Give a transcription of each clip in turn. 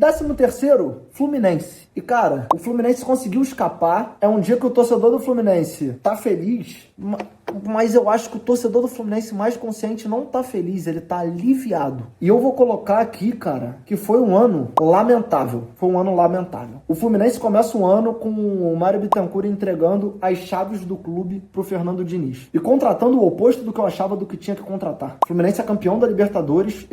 13º, Fluminense. E, cara, o Fluminense conseguiu escapar. É um dia que o torcedor do Fluminense tá feliz, mas eu acho que o torcedor do Fluminense mais consciente não tá feliz, ele tá aliviado. E eu vou colocar aqui, cara, que foi um ano lamentável. Foi um ano lamentável. O Fluminense começa um ano com o Mário Bittencourt entregando as chaves do clube pro Fernando Diniz. E contratando o oposto do que eu achava do que tinha que contratar. O Fluminense é campeão da Libertadores,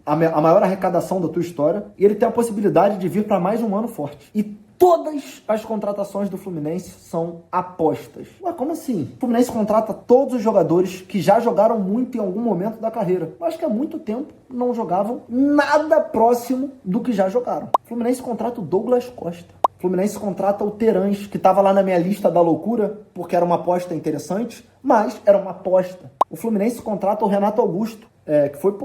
a maior arrecadação da tua história, e ele tem a possibilidade de vir para mais um ano forte. E todas as contratações do Fluminense são apostas. Ué, como assim? O Fluminense contrata todos os jogadores que já jogaram muito em algum momento da carreira. Eu acho que há muito tempo não jogavam nada próximo do que já jogaram. O Fluminense contrata o Douglas Costa. O Fluminense contrata o Terãs, que estava lá na minha lista da loucura, porque era uma aposta interessante, mas era uma aposta. O Fluminense contrata o Renato Augusto, que foi,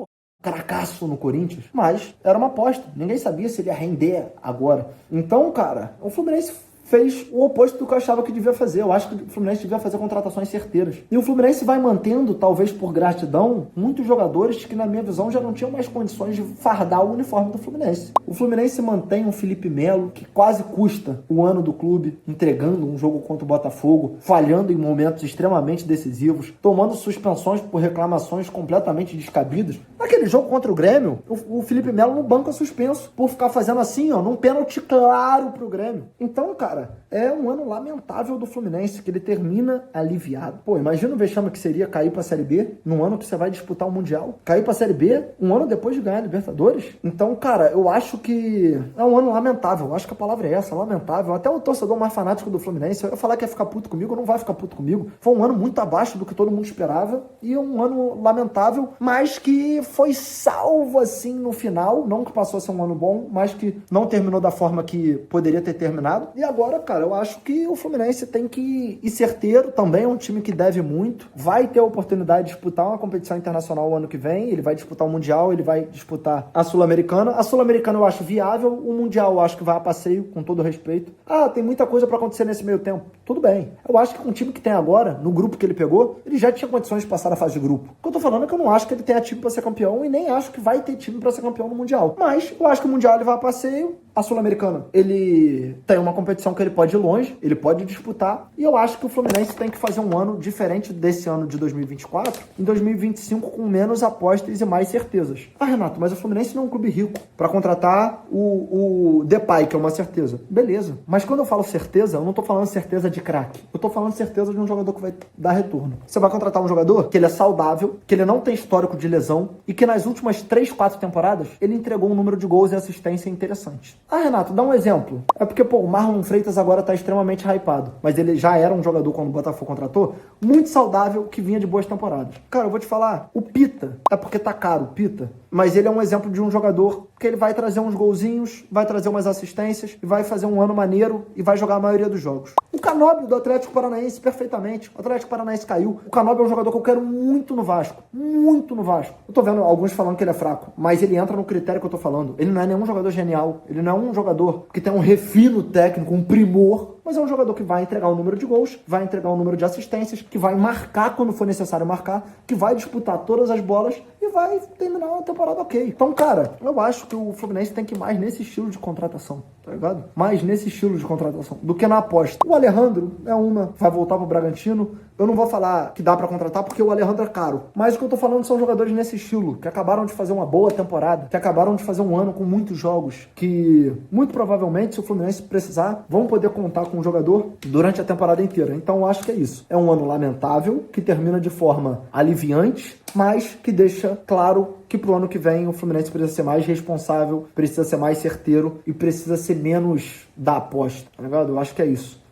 cracaço no Corinthians, mas era uma aposta. Ninguém sabia se ele ia render agora. Então, cara, o Fluminense fez o oposto do que eu achava que devia fazer. Eu acho que o Fluminense devia fazer contratações certeiras. E o Fluminense vai mantendo, talvez por gratidão, muitos jogadores que, na minha visão, já não tinham mais condições de fardar o uniforme do Fluminense. O Fluminense mantém um Felipe Melo, que quase custa o ano do clube, entregando um jogo contra o Botafogo, falhando em momentos extremamente decisivos, tomando suspensões por reclamações completamente descabidas. Naquele jogo contra o Grêmio, o Felipe Melo no banco é suspenso por ficar fazendo assim, num pênalti claro pro Grêmio. Então, cara, é um ano lamentável do Fluminense, que ele termina aliviado. Imagina o vexame que seria cair pra Série B num ano que você vai disputar o Mundial. Cair pra Série B um ano depois de ganhar a Libertadores. Então, cara, eu acho que é um ano lamentável. Eu acho que a palavra é essa, lamentável. Até o torcedor mais fanático do Fluminense, eu ia falar que ia ficar puto comigo, não vai ficar puto comigo. Foi um ano muito abaixo do que todo mundo esperava e um ano lamentável, mas que foi salvo assim no final. Não que passou a ser um ano bom, mas que não terminou da forma que poderia ter terminado. E agora, cara, eu acho que o Fluminense tem que ir certeiro. Também é um time que deve muito. Vai ter a oportunidade de disputar uma competição internacional o ano que vem. Ele vai disputar o Mundial, ele vai disputar a Sul-Americana. A Sul-Americana eu acho viável. O Mundial eu acho que vai a passeio, com todo respeito. Tem muita coisa pra acontecer nesse meio tempo. Tudo bem. Eu acho que com o time que tem agora, no grupo que ele pegou, ele já tinha condições de passar a fase de grupo. O que eu tô falando é que eu não acho que ele tenha time pra ser campeão e nem acho que vai ter time pra ser campeão no Mundial. Mas eu acho que o Mundial ele vai a passeio. A Sul-Americana, ele tem uma competição que ele pode ir longe, ele pode disputar, e eu acho que o Fluminense tem que fazer um ano diferente desse ano de 2024, em 2025 com menos apostas e mais certezas. Renato, mas o Fluminense não é um clube rico para contratar o Depay, que é uma certeza. Beleza, mas quando eu falo certeza, eu não tô falando certeza de craque, eu tô falando certeza de um jogador que vai dar retorno. Você vai contratar um jogador que ele é saudável, que ele não tem histórico de lesão, e que nas últimas 3, 4 temporadas, ele entregou um número de gols e assistência interessante. Renato, dá um exemplo. É porque, o Marlon Freitas agora tá extremamente hypado. Mas ele já era um jogador, quando o Botafogo contratou, muito saudável, que vinha de boas temporadas. Cara, eu vou te falar, o Pita, é porque tá caro, o Pita, mas ele é um exemplo de um jogador que ele vai trazer uns golzinhos, vai trazer umas assistências, e vai fazer um ano maneiro, e vai jogar a maioria dos jogos. O Canóbio do Atlético Paranaense, perfeitamente. O Atlético Paranaense caiu. O Canóbio é um jogador que eu quero muito no Vasco. Muito no Vasco. Eu tô vendo alguns falando que ele é fraco, mas ele entra no critério que eu tô falando. Ele não é nenhum jogador genial. Ele não é um jogador que tem um refino técnico, um primor, mas é um jogador que vai entregar o número de gols, vai entregar o número de assistências, que vai marcar quando for necessário marcar, que vai disputar todas as bolas e vai terminar uma temporada ok. Então, cara, eu acho que o Fluminense tem que ir mais nesse estilo de contratação, tá ligado? Mais nesse estilo de contratação do que na aposta. O Alejandro é vai voltar pro Bragantino. Eu não vou falar que dá pra contratar porque o Alejandro é caro, mas o que eu tô falando são jogadores nesse estilo, que acabaram de fazer uma boa temporada, que acabaram de fazer um ano com muitos jogos, que muito provavelmente, se o Fluminense precisar, vão poder contar com o jogador durante a temporada inteira. Então eu acho que é isso. É um ano lamentável, que termina de forma aliviante, mas que deixa claro que pro ano que vem o Fluminense precisa ser mais responsável, precisa ser mais certeiro e precisa ser menos da aposta, tá ligado? Eu acho que é isso.